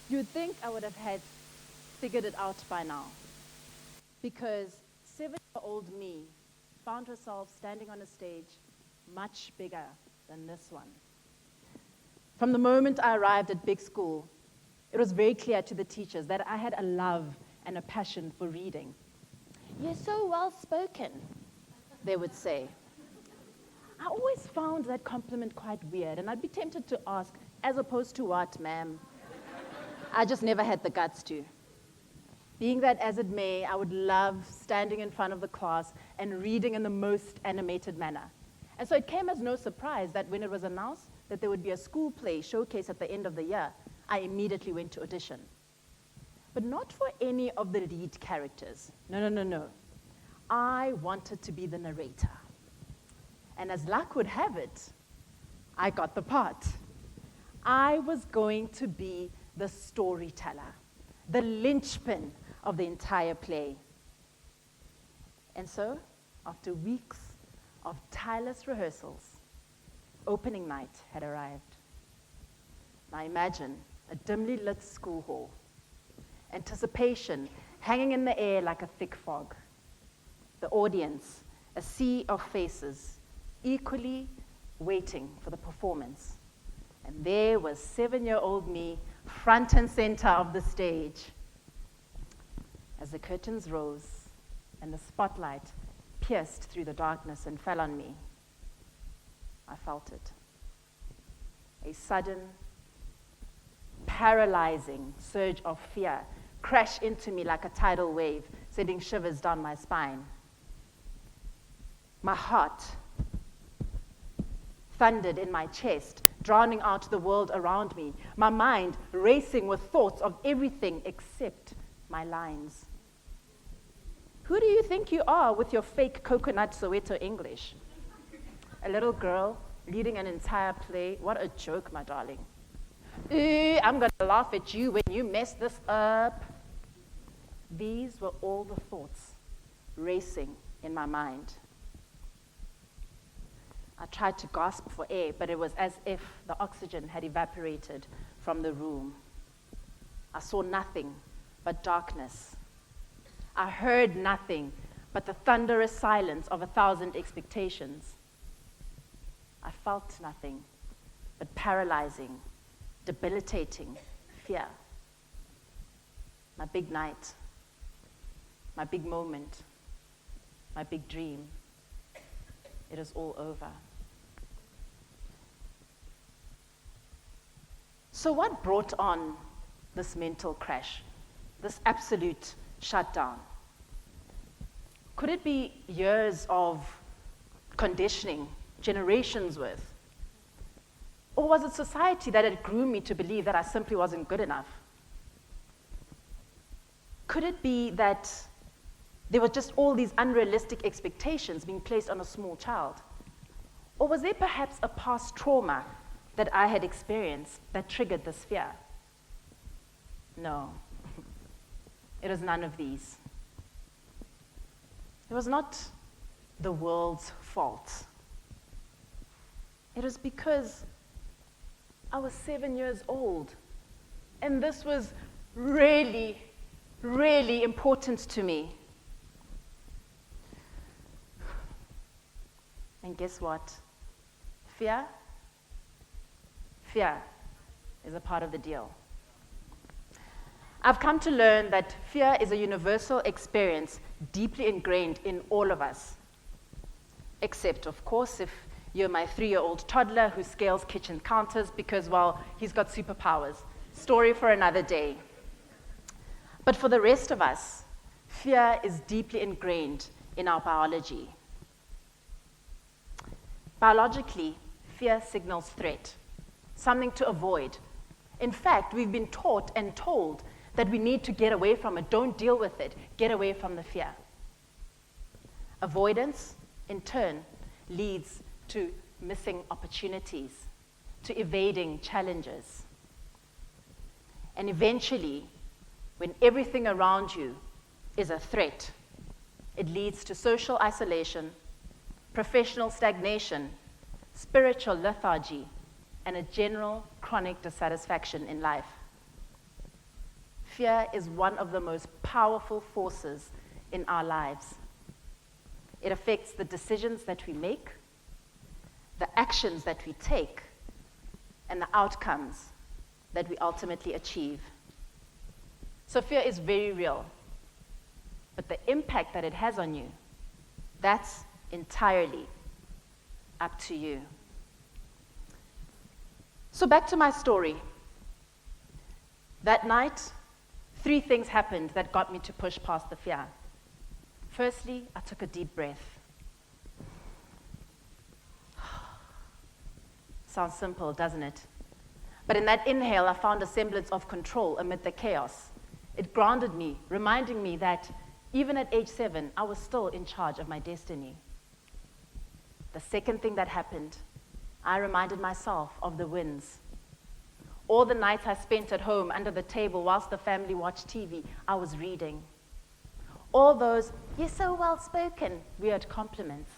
You'd think I would have had figured it out by now, because 7-year-old me found herself standing on a stage much bigger than this one. From the moment I arrived at big school, it was very clear to the teachers that I had a love and a passion for reading. "You're so well spoken," they would say. I always found that compliment quite weird, and I'd be tempted to ask, "As opposed to what, ma'am?" I just never had the guts to. Being that as it may, I would love standing in front of the class and reading in the most animated manner. And so it came as no surprise that when it was announced that there would be a school play showcase at the end of the year, I immediately went to audition. But not for any of the lead characters. No. I wanted to be the narrator. And as luck would have it, I got the part. I was going to be the storyteller, the linchpin of the entire play. And so, after weeks of tireless rehearsals, opening night had arrived. Now imagine a dimly lit school hall, anticipation hanging in the air like a thick fog. The audience, a sea of faces, equally waiting for the performance. And there was 7-year-old me, front and center of the stage. As the curtains rose and the spotlight pierced through the darkness and fell on me, I felt it. A sudden, paralyzing surge of fear crashed into me like a tidal wave, sending shivers down my spine. My heart thundered in my chest, drowning out the world around me, my mind racing with thoughts of everything except my lines. Who do you think you are with your fake coconut Soweto English? A little girl leading an entire play? What a joke, my darling. I'm going to laugh at you when you mess this up. These were all the thoughts racing in my mind. I tried to gasp for air, but it was as if the oxygen had evaporated from the room. I saw nothing but darkness. I heard nothing but the thunderous silence of 1,000 expectations. I felt nothing but paralyzing, debilitating fear. My big night, my big moment, my big dream, it is all over. So what brought on this mental crash, this absolute shutdown? Could it be years of conditioning, generations worth? Or was it society that had groomed me to believe that I simply wasn't good enough? Could it be that there were just all these unrealistic expectations being placed on a small child? Or was there perhaps a past trauma that I had experienced that triggered this fear? No, it was none of these. It was not the world's fault. It was because I was 7 years old, and this was really, really important to me. And guess what? Fear is a part of the deal. I've come to learn that fear is a universal experience deeply ingrained in all of us. Except, of course, if you're my 3-year-old toddler who scales kitchen counters because, well, he's got superpowers. Story for another day. But for the rest of us, fear is deeply ingrained in our biology. Biologically, fear signals threat, something to avoid. In fact, we've been taught and told that we need to get away from it. Don't deal with it. Get away from the fear. Avoidance, in turn, leads to missing opportunities, to evading challenges. And eventually, when everything around you is a threat, it leads to social isolation, professional stagnation, spiritual lethargy, and a general chronic dissatisfaction in life. fear is one of the most powerful forces in our lives. It affects the decisions that we make, the actions that we take, and the outcomes that we ultimately achieve. So fear is very real, but the impact that it has on you, that's entirely up to you. So back to my story. That night, 3 things happened that got me to push past the fear. Firstly, I took a deep breath. Sounds simple, doesn't it? But in that inhale, I found a semblance of control amid the chaos. It grounded me, reminding me that even at age 7, I was still in charge of my destiny. The second thing that happened, I reminded myself of the wins. All the nights I spent at home under the table whilst the family watched TV, I was reading. All those, "You're so well spoken," weird compliments.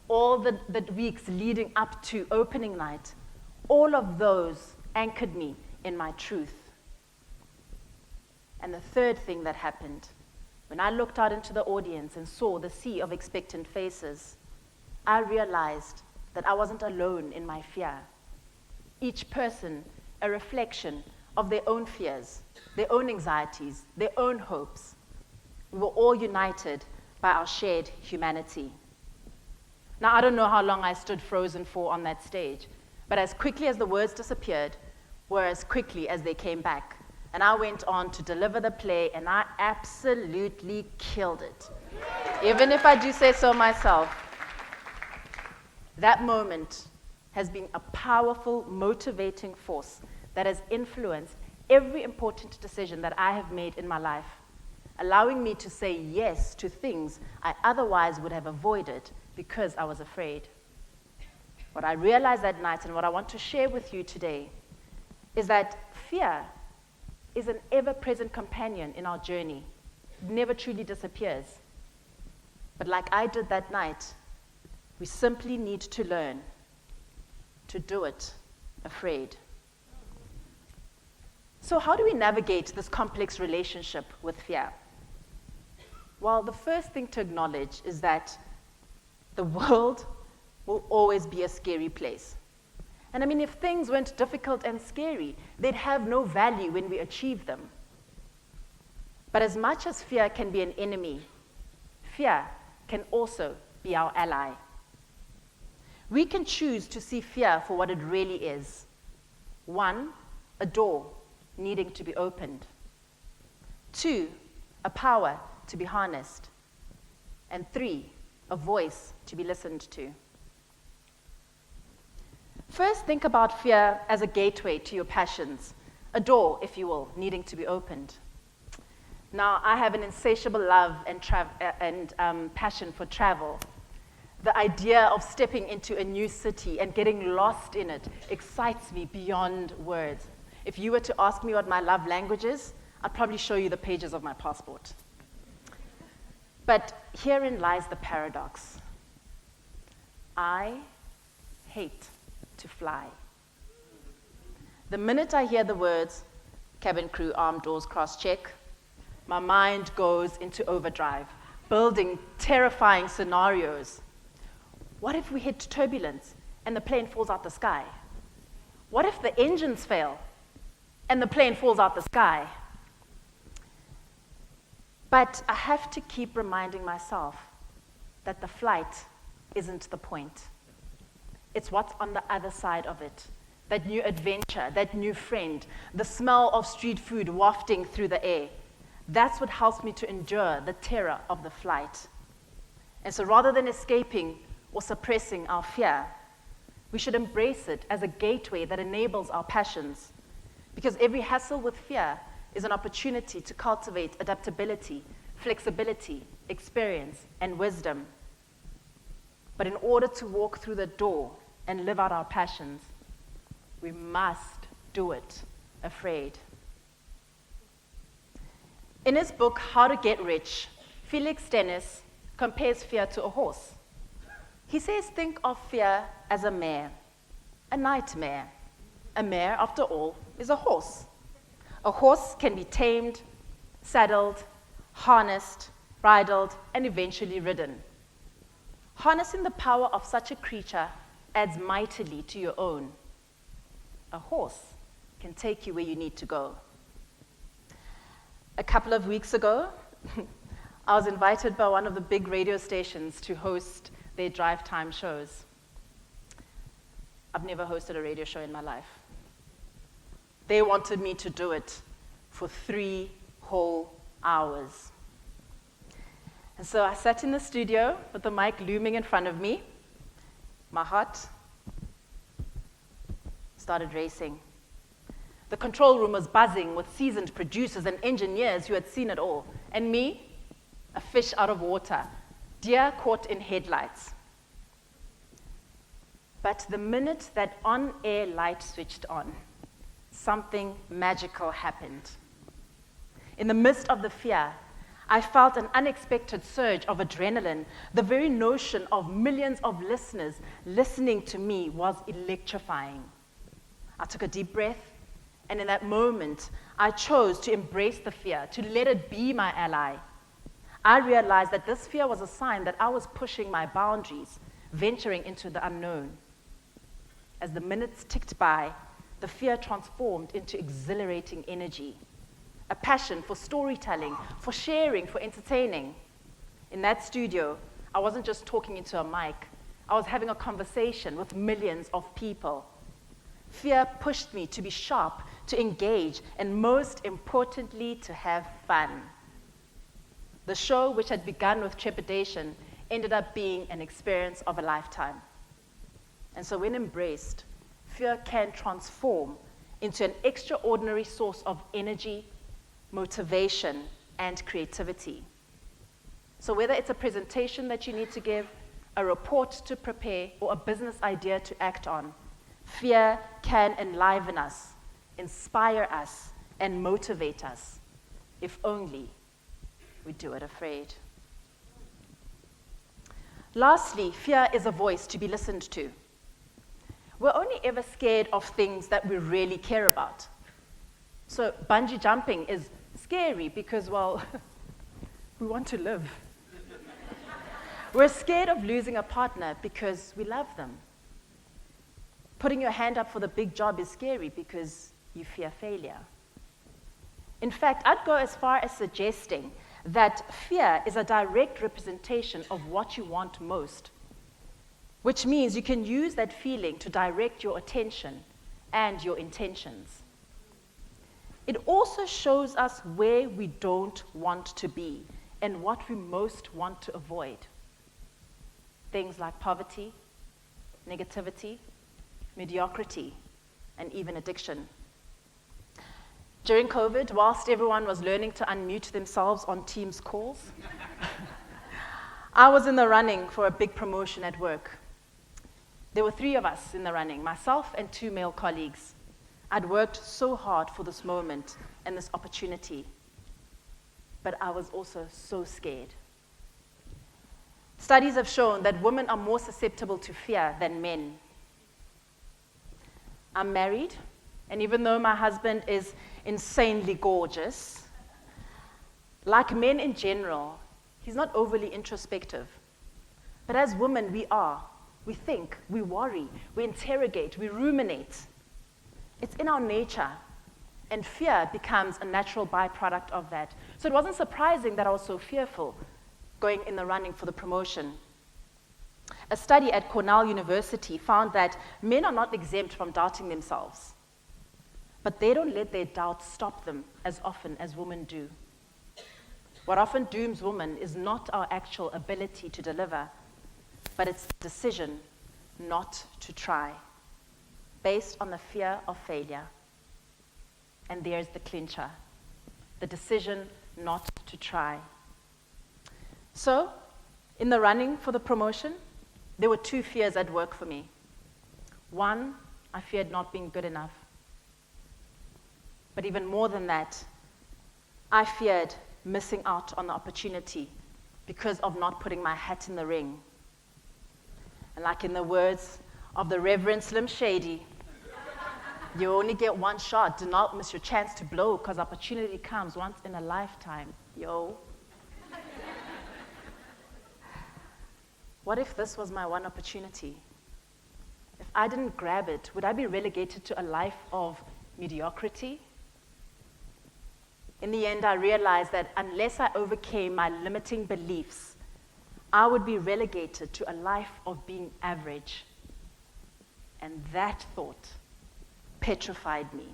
All the weeks leading up to opening night, all of those anchored me in my truth. And the third thing that happened, when I looked out into the audience and saw the sea of expectant faces, I realized that I wasn't alone in my fear. Each person a reflection of their own fears, their own anxieties, their own hopes. We were all united by our shared humanity. Now, I don't know how long I stood frozen for on that stage, but as quickly as the words disappeared, were as quickly as they came back. And I went on to deliver the play, and I absolutely killed it. Even if I do say so myself, that moment has been a powerful, motivating force that has influenced every important decision that I have made in my life, allowing me to say yes to things I otherwise would have avoided because I was afraid. What I realized that night and what I want to share with you today is that fear is an ever-present companion in our journey. It never truly disappears. But like I did that night, we simply need to learn to do it afraid. So how do we navigate this complex relationship with fear? Well, the first thing to acknowledge is that the world will always be a scary place. And I mean, if things weren't difficult and scary, they'd have no value when we achieve them. But as much as fear can be an enemy, fear can also be our ally. We can choose to see fear for what it really is. 1, a door needing to be opened. 2, a power to be harnessed. And 3, a voice to be listened to. First, think about fear as a gateway to your passions, a door, if you will, needing to be opened. Now, I have an insatiable love and passion for travel. The idea of stepping into a new city and getting lost in it excites me beyond words. If you were to ask me what my love language is, I'd probably show you the pages of my passport. But herein lies the paradox. I hate to fly. The minute I hear the words, cabin crew, armed doors, cross-check, my mind goes into overdrive, building terrifying scenarios. What if we hit turbulence and the plane falls out the sky? What if the engines fail and the plane falls out the sky? But I have to keep reminding myself that the flight isn't the point. It's what's on the other side of it. That new adventure, that new friend, the smell of street food wafting through the air. That's what helps me to endure the terror of the flight. And so rather than escaping or suppressing our fear, we should embrace it as a gateway that enables our passions. Because every hassle with fear is an opportunity to cultivate adaptability, flexibility, experience, and wisdom. But in order to walk through the door and live out our passions, we must do it afraid. In his book, How to Get Rich, Felix Dennis compares fear to a horse. He says, think of fear as a mare, a nightmare. A mare, after all, is a horse. A horse can be tamed, saddled, harnessed, bridled, and eventually ridden. Harnessing the power of such a creature adds mightily to your own. A horse can take you where you need to go. A couple of weeks ago, I was invited by one of the big radio stations to host their drive time shows. I've never hosted a radio show in my life. They wanted me to do it for 3 whole hours. And so I sat in the studio with the mic looming in front of me. My heart started racing. The control room was buzzing with seasoned producers and engineers who had seen it all. And me, a fish out of water, deer caught in headlights. But the minute that on-air light switched on, something magical happened. In the midst of the fear, I felt an unexpected surge of adrenaline. The very notion of millions of listeners listening to me was electrifying. I took a deep breath, and in that moment, I chose to embrace the fear, to let it be my ally. I realized that this fear was a sign that I was pushing my boundaries, venturing into the unknown. As the minutes ticked by, the fear transformed into exhilarating energy, a passion for storytelling, for sharing, for entertaining. In that studio, I wasn't just talking into a mic. I was having a conversation with millions of people. Fear pushed me to be sharp, to engage, and most importantly, to have fun. The show, which had begun with trepidation, ended up being an experience of a lifetime. And so when embraced, fear can transform into an extraordinary source of energy, motivation, and creativity. So whether it's a presentation that you need to give, a report to prepare, or a business idea to act on, fear can enliven us, inspire us, and motivate us, if only we do it afraid. Lastly, fear is a voice to be listened to. We're only ever scared of things that we really care about. So bungee jumping is scary because, well, we want to live. We're scared of losing a partner because we love them. Putting your hand up for the big job is scary because you fear failure. In fact, I'd go as far as suggesting that fear is a direct representation of what you want most, which means you can use that feeling to direct your attention and your intentions. It also shows us where we don't want to be and what we most want to avoid. Things like poverty, negativity, mediocrity, and even addiction. During COVID, whilst everyone was learning to unmute themselves on Teams calls, I was in the running for a big promotion at work. There were 3 of us in the running, myself and 2 male colleagues. I'd worked so hard for this moment and this opportunity, but I was also so scared. Studies have shown that women are more susceptible to fear than men. I'm married, and even though my husband is insanely gorgeous, like men in general, he's not overly introspective. But as women, we are. We think, we worry, we interrogate, we ruminate. It's in our nature, and fear becomes a natural byproduct of that. So it wasn't surprising that I was so fearful going in the running for the promotion. A study at Cornell University found that men are not exempt from doubting themselves, but they don't let their doubts stop them as often as women do. What often dooms women is not our actual ability to deliver, but it's the decision not to try, based on the fear of failure. And there's the clincher, the decision not to try. So, in the running for the promotion, there were 2 fears at work for me. One, I feared not being good enough. But even more than that, I feared missing out on the opportunity because of not putting my hat in the ring. And like in the words of the Reverend Slim Shady, You only get one shot. Do not miss your chance to blow, because opportunity comes once in a lifetime. Yo. What if this was my one opportunity? If I didn't grab it, would I be relegated to a life of mediocrity? In the end, I realized that unless I overcame my limiting beliefs, I would be relegated to a life of being average. And that thought petrified me.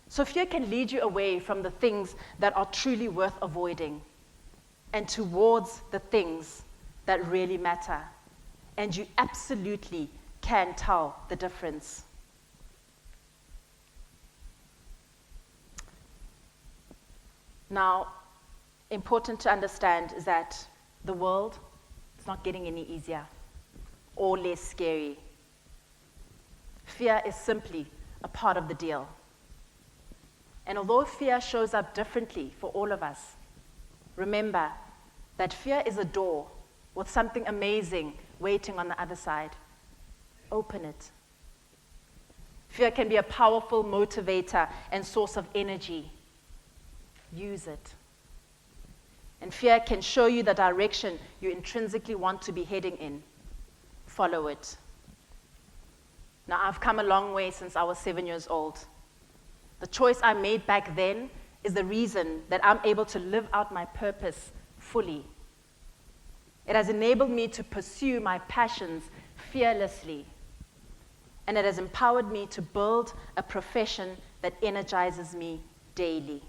So fear can lead you away from the things that are truly worth avoiding and towards the things that really matter. And you absolutely can tell the difference. Now, important to understand is that the world is not getting any easier or less scary. Fear is simply a part of the deal. And although fear shows up differently for all of us, remember that fear is a door with something amazing waiting on the other side. Open it. Fear can be a powerful motivator and source of energy. Use it. And fear can show you the direction you intrinsically want to be heading in. Follow it. Now, I've come a long way since I was 7 years old. The choice I made back then is the reason that I'm able to live out my purpose fully. It has enabled me to pursue my passions fearlessly. And it has empowered me to build a profession that energizes me daily.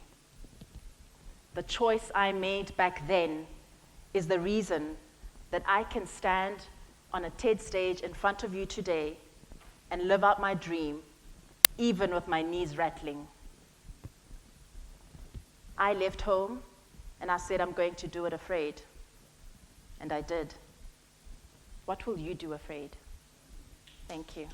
The choice I made back then is the reason that I can stand on a TED stage in front of you today and live out my dream, even with my knees rattling. I left home and I said I'm going to do it afraid. And I did. What will you do afraid? Thank you.